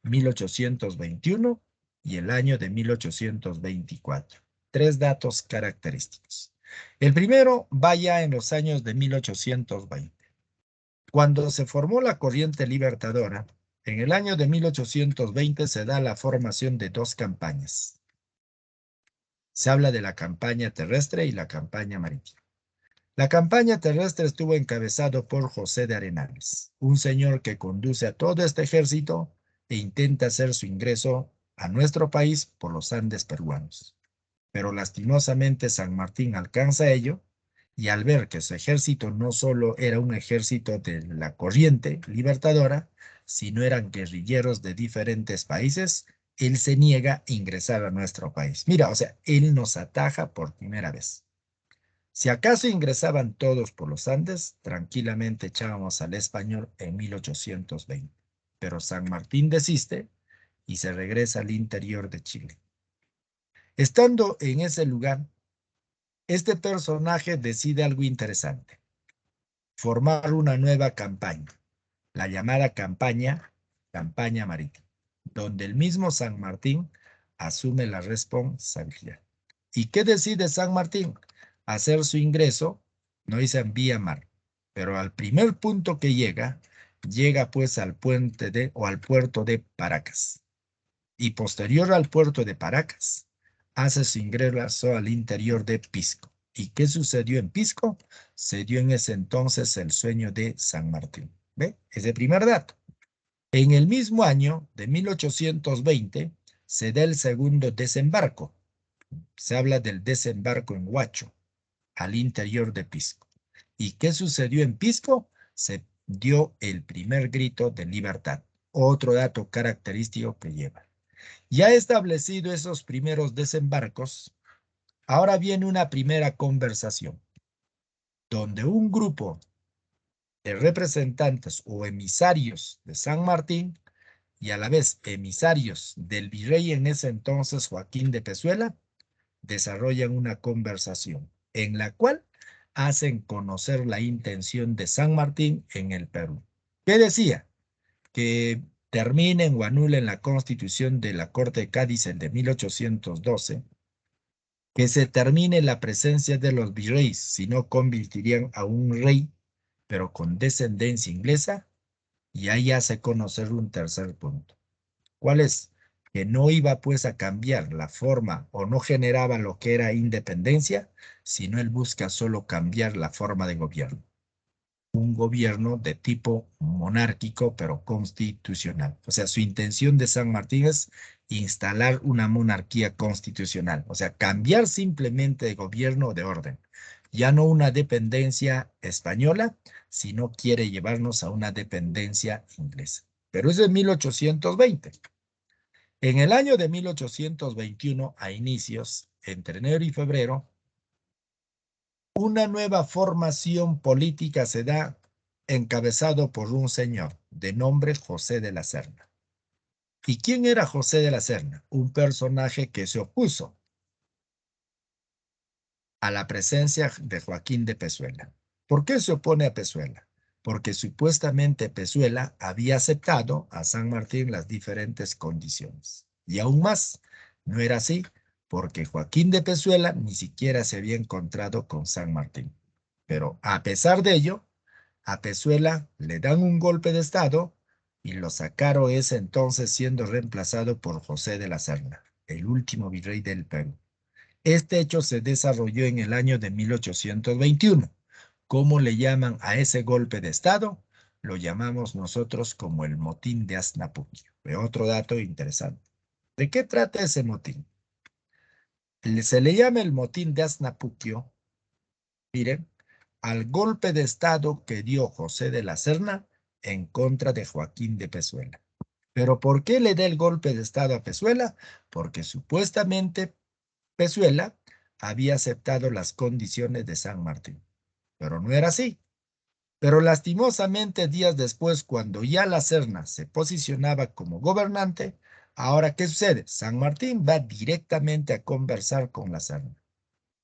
1821 y el año de 1824. Tres datos característicos. El primero va ya en los años de 1820. Cuando se formó la corriente libertadora, en el año de 1820 se da la formación de dos campañas. Se habla de la campaña terrestre y la campaña marítima. La campaña terrestre estuvo encabezado por José de Arenales, un señor que conduce a todo este ejército e intenta hacer su ingreso a nuestro país por los Andes peruanos. Pero lastimosamente San Martín alcanza ello y al ver que su ejército no solo era un ejército de la corriente libertadora, sino eran guerrilleros de diferentes países, él se niega a ingresar a nuestro país. Mira, o sea, él nos ataja por primera vez. Si acaso ingresaban todos por los Andes, tranquilamente echábamos al español en 1820. Pero San Martín desiste y se regresa al interior de Chile. Estando en ese lugar, este personaje decide algo interesante: formar una nueva campaña, la llamada campaña marítima, donde el mismo San Martín asume la responsabilidad. ¿Y qué decide San Martín? Hacer su ingreso, no dice en vía mar, pero al primer punto que llega pues al puerto de Paracas. Y posterior al puerto de Paracas, hace su ingreso al interior de Pisco. ¿Y qué sucedió en Pisco? Se dio en ese entonces el sueño de San Martín. ¿Ve? Ese primer dato. En el mismo año de 1820 se da el segundo desembarco. Se habla del desembarco en Huacho, al interior de Pisco. ¿Y qué sucedió en Pisco? Se dio el primer grito de libertad. Otro dato característico que lleva. Ya establecido esos primeros desembarcos, ahora viene una primera conversación, donde un grupo de representantes o emisarios de San Martín y a la vez emisarios del virrey en ese entonces, Joaquín de Pezuela, desarrollan una conversación en la cual hacen conocer la intención de San Martín en el Perú. ¿Qué decía? Que terminen o anulen la constitución de la Corte de Cádiz de 1812, que se termine la presencia de los virreyes, si no convertirían a un rey, pero con descendencia inglesa, y ahí hace conocer un tercer punto. ¿Cuál es? Que no iba pues a cambiar la forma o no generaba lo que era independencia, sino él busca solo cambiar la forma de gobierno. Un un gobierno de tipo monárquico, pero constitucional. O sea, su intención de San Martín es instalar una monarquía constitucional. O sea, cambiar simplemente de gobierno o de orden. Ya no una dependencia española, sino quiere llevarnos a una dependencia inglesa. Pero es de 1820. En el año de 1821, a inicios, entre enero y febrero, una nueva formación política se da encabezado por un señor de nombre José de la Serna. ¿Y quién era José de la Serna? Un personaje que se opuso a la presencia de Joaquín de Pezuela. ¿Por qué se opone a Pezuela? Porque supuestamente Pezuela había aceptado a San Martín las diferentes condiciones. Y aún más, no era así, porque Joaquín de Pezuela ni siquiera se había encontrado con San Martín. Pero a pesar de ello, a Pezuela le dan un golpe de estado y lo sacaron ese entonces siendo reemplazado por José de la Serna, el último virrey del Perú. Este hecho se desarrolló en el año de 1821. ¿Cómo le llaman a ese golpe de estado? Lo llamamos nosotros como el motín de Asnapuquio. Otro dato interesante. ¿De qué trata ese motín? Se le llama el motín de Asnapuquio, miren, al golpe de estado que dio José de la Serna en contra de Joaquín de Pezuela. ¿Pero por qué le da el golpe de estado a Pezuela? Porque supuestamente Pezuela había aceptado las condiciones de San Martín, pero no era así. Pero lastimosamente días después, cuando ya la Serna se posicionaba como gobernante, ahora ¿qué sucede? San Martín va directamente a conversar con la Serna,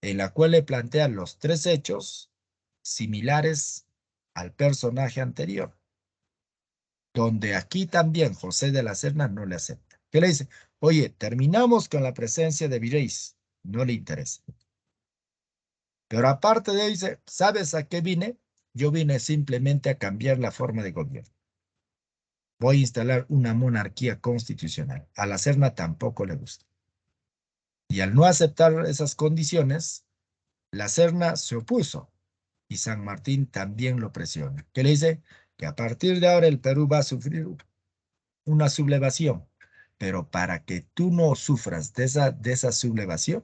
en la cual le plantea los tres hechos similares al personaje anterior, donde aquí también José de la Serna no le acepta. ¿Qué le dice? Oye, terminamos con la presencia de virreyes, no le interesa. Pero aparte de eso, dice, ¿sabes a qué vine? Yo vine simplemente a cambiar la forma de gobierno. Voy a instalar una monarquía constitucional. A la Serna tampoco le gusta. Y al no aceptar esas condiciones, la Serna se opuso y San Martín también lo presiona. ¿Qué le dice? Que a partir de ahora el Perú va a sufrir una sublevación. Pero para que tú no sufras de esa sublevación,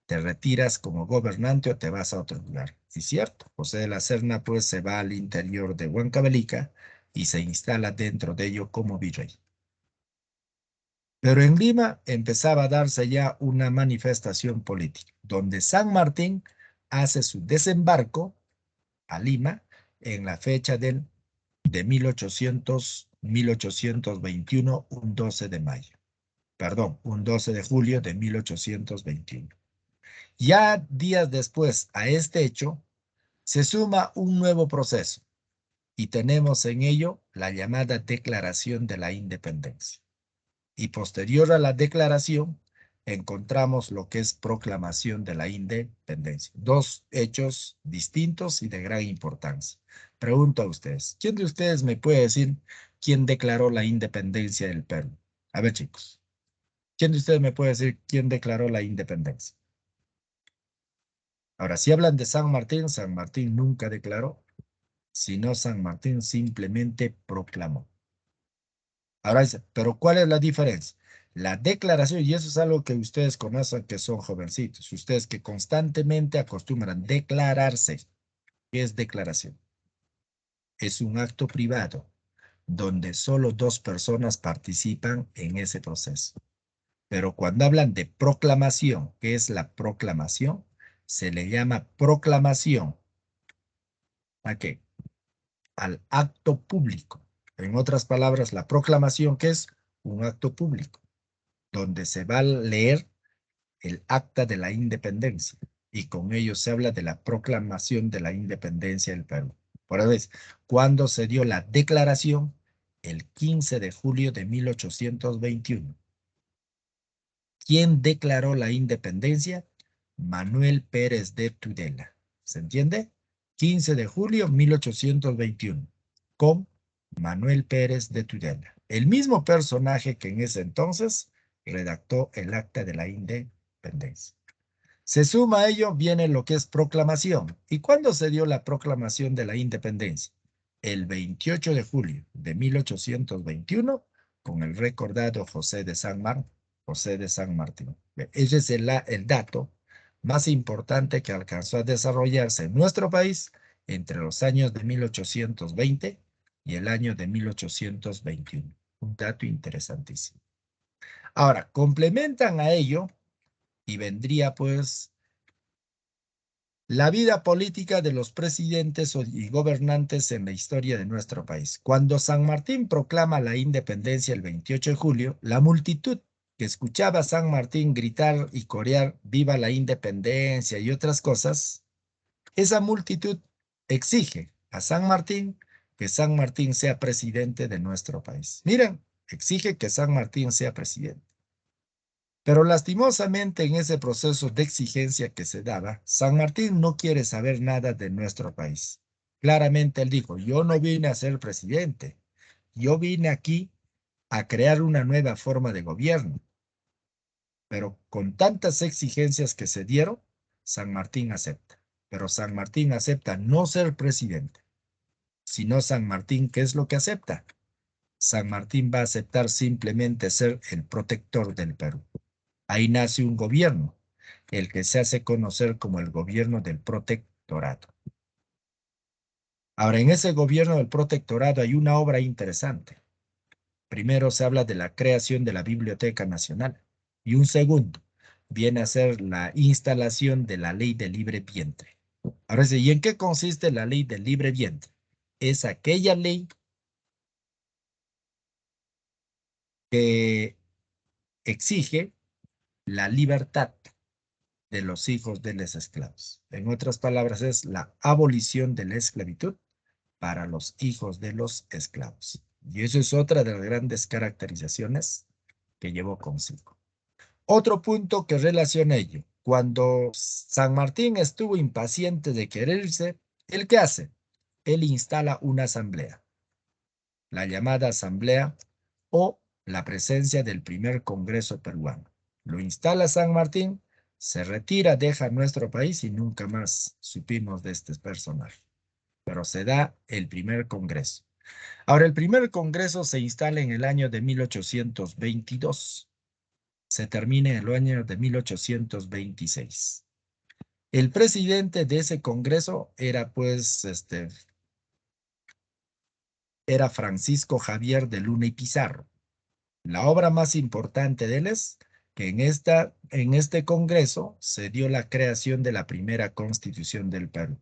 te retiras como gobernante o te vas a otro lugar. Y cierto, José de la Serna pues se va al interior de Huancavelica y se instala dentro de ello como virrey. Pero en Lima empezaba a darse ya una manifestación política, donde San Martín hace su desembarco a Lima en la fecha de 1821, un 12 de mayo. Perdón, un 12 de julio de 1821. Ya días después a este hecho, se suma un nuevo proceso y tenemos en ello la llamada Declaración de la Independencia. Y posterior a la declaración, encontramos lo que es Proclamación de la Independencia. Dos hechos distintos y de gran importancia. Pregunto a ustedes, ¿quién de ustedes me puede decir quién declaró la independencia del Perú? A ver, chicos, ¿quién de ustedes me puede decir quién declaró la independencia? Ahora, si hablan de San Martín nunca declaró, sino San Martín simplemente proclamó. Ahora dice, pero ¿cuál es la diferencia? La declaración, y eso es algo que ustedes conocen que son jovencitos, ustedes que constantemente acostumbran declararse. ¿Qué es declaración? Es un acto privado donde solo dos personas participan en ese proceso. Pero cuando hablan de proclamación, ¿qué es la proclamación? Se le llama proclamación. ¿A qué? Al acto público. En otras palabras, la proclamación, que es un acto público, donde se va a leer el acta de la independencia y con ello se habla de la proclamación de la independencia del Perú. Por eso, ¿cuándo se dio la declaración? El 15 de julio de 1821. ¿Quién declaró la independencia? Manuel Pérez de Tudela. ¿Se entiende? 15 de julio de 1821. Con Manuel Pérez de Tudela. El mismo personaje que en ese entonces redactó el acta de la independencia. Se suma a ello, viene lo que es proclamación. ¿Y cuándo se dio la proclamación de la independencia? el 28 de julio de 1821 con el recordado José de San Martín. Ese es el dato más importante que alcanzó a desarrollarse en nuestro país entre los años de 1820 y el año de 1821. Un dato interesantísimo. Ahora, complementan a ello y vendría pues la vida política de los presidentes y gobernantes en la historia de nuestro país. Cuando San Martín proclama la independencia el 28 de julio, la multitud que escuchaba a San Martín gritar y corear "Viva la independencia" y otras cosas, esa multitud exige a San Martín que San Martín sea presidente de nuestro país. Miren, exige que San Martín sea presidente. Pero lastimosamente en ese proceso de exigencia que se daba, San Martín no quiere saber nada de nuestro país. Claramente él dijo, yo no vine a ser presidente, yo vine aquí a crear una nueva forma de gobierno. Pero con tantas exigencias que se dieron, San Martín acepta. Pero San Martín acepta no ser presidente. Sino San Martín, ¿qué es lo que acepta? San Martín va a aceptar simplemente ser el protector del Perú. Ahí nace un gobierno, el que se hace conocer como el gobierno del protectorado. Ahora, en ese gobierno del protectorado hay una obra interesante. Primero se habla de la creación de la Biblioteca Nacional y un segundo viene a ser la instalación de la ley del libre vientre. Ahora sí, ¿y en qué consiste la ley del libre vientre? Es aquella ley que exige la libertad de los hijos de los esclavos. En otras palabras, es la abolición de la esclavitud para los hijos de los esclavos. Y eso es otra de las grandes caracterizaciones que llevó consigo. Otro punto que relaciona ello. Cuando San Martín estuvo impaciente de querer irse, ¿él qué hace? Él instala una asamblea, la llamada asamblea o la presencia del primer Congreso peruano. Lo instala San Martín, se retira, deja nuestro país y nunca más supimos de este personaje. Pero se da el primer Congreso. Ahora, el primer Congreso se instala en el año de 1822. Se termina en el año de 1826. El presidente de ese Congreso era pues, era Francisco Javier de Luna y Pizarro. La obra más importante de él es que en este Congreso se dio la creación de la primera Constitución del Perú,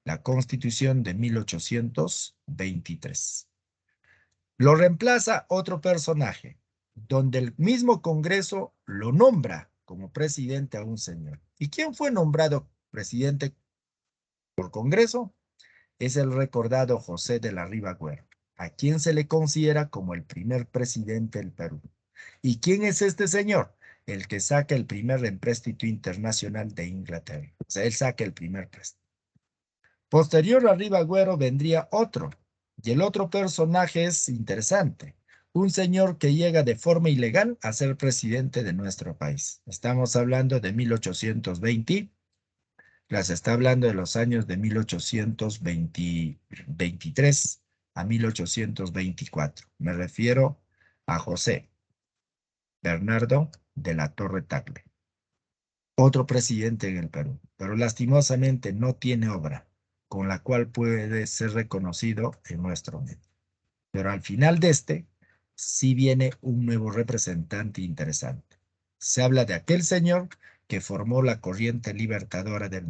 la Constitución de 1823. Lo reemplaza otro personaje, donde el mismo Congreso lo nombra como presidente a un señor. ¿Y quién fue nombrado presidente por Congreso? Es el recordado José de la Riva Agüero, a quien se le considera como el primer presidente del Perú. ¿Y quién es este señor? El que saca el primer empréstito internacional de Inglaterra. O sea, él saca el primer préstamo. Posterior a Riva Agüero vendría otro. Y el otro personaje es interesante. Un señor que llega de forma ilegal a ser presidente de nuestro país. Estamos hablando de 1820. Se está hablando de los años de 1823 a 1824. Me refiero a José Bernardo de la Torre Tagle, otro presidente en el Perú, pero lastimosamente no tiene obra con la cual puede ser reconocido en nuestro medio. Pero al final de sí viene un nuevo representante interesante. Se habla de aquel señor que formó la corriente libertadora del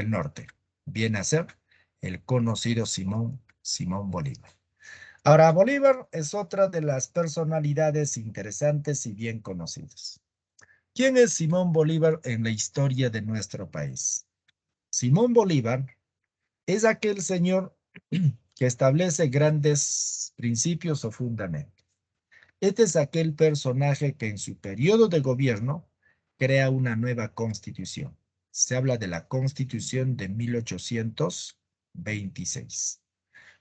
norte. Viene a ser el conocido Simón Bolívar. Ahora, Bolívar es otra de las personalidades interesantes y bien conocidas. ¿Quién es Simón Bolívar en la historia de nuestro país? Simón Bolívar es aquel señor que establece grandes principios o fundamentos. Este es aquel personaje que en su periodo de gobierno crea una nueva constitución. Se habla de la Constitución de 1826.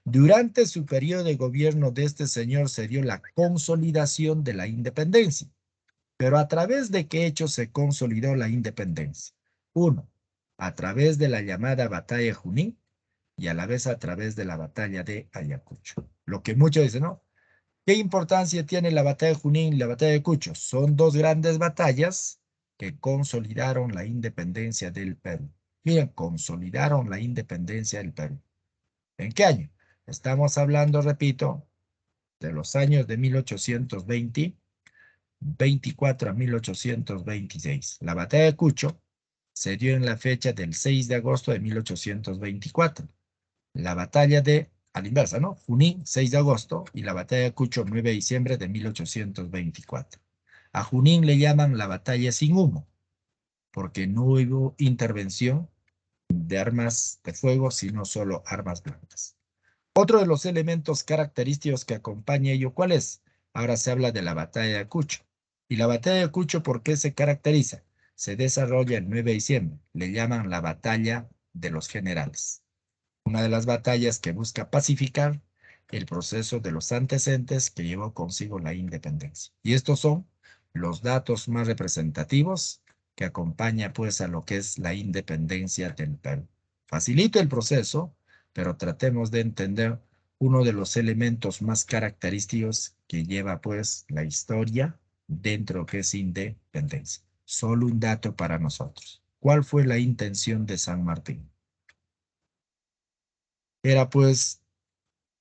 Durante su periodo de gobierno de este señor se dio la consolidación de la independencia. Pero ¿a través de qué hecho se consolidó la independencia? Uno, a través de la llamada Batalla de Junín y a la vez a través de la batalla de Ayacucho. Lo que muchos dicen, ¿no? ¿Qué importancia tiene la batalla de Junín y la batalla de Ayacucho? Son dos grandes batallas que consolidaron la independencia del Perú. Miren, consolidaron la independencia del Perú. ¿En qué año? Estamos hablando, repito, de los años de 1824 a 1826. La batalla de Cucho se dio en la fecha del 6 de agosto de 1824. La batalla de, a la inversa, ¿no? Junín, 6 de agosto, y la batalla de Cucho, 9 de diciembre de 1824. A Junín le llaman la batalla sin humo, porque no hubo intervención de armas de fuego, sino solo armas blancas. Otro de los elementos característicos que acompaña ello, ¿cuál es? Ahora se habla de la batalla de Ayacucho. ¿Y la batalla de Ayacucho por qué se caracteriza? Se desarrolla el 9 de diciembre. Le llaman la batalla de los generales. Una de las batallas que busca pacificar el proceso de los antecedentes que llevó consigo la independencia. Y estos son los datos más representativos que acompaña pues a lo que es la independencia del Perú. Facilita el proceso, pero tratemos de entender uno de los elementos más característicos que lleva pues la historia dentro que es independencia. Solo un dato para nosotros. ¿Cuál fue la intención de San Martín? Era pues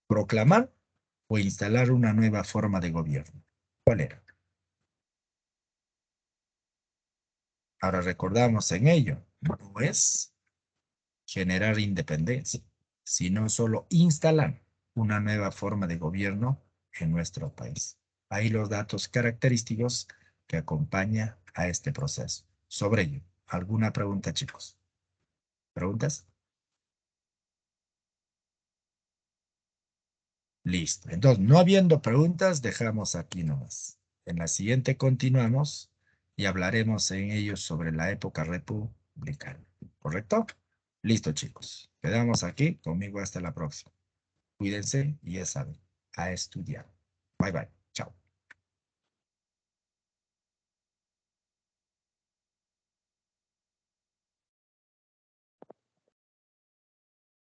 proclamar o instalar una nueva forma de gobierno. ¿Cuál era? Ahora recordamos en ello, no es generar independencia, sino solo instalar una nueva forma de gobierno en nuestro país. Ahí los datos característicos que acompaña a este proceso. Sobre ello, ¿alguna pregunta, chicos? ¿Preguntas? Listo. Entonces, no habiendo preguntas, dejamos aquí nomás. En la siguiente continuamos y hablaremos en ellos sobre la época republicana. ¿Correcto? Listo, chicos. Quedamos aquí. Conmigo hasta la próxima. Cuídense y ya saben, a estudiar. Bye, bye.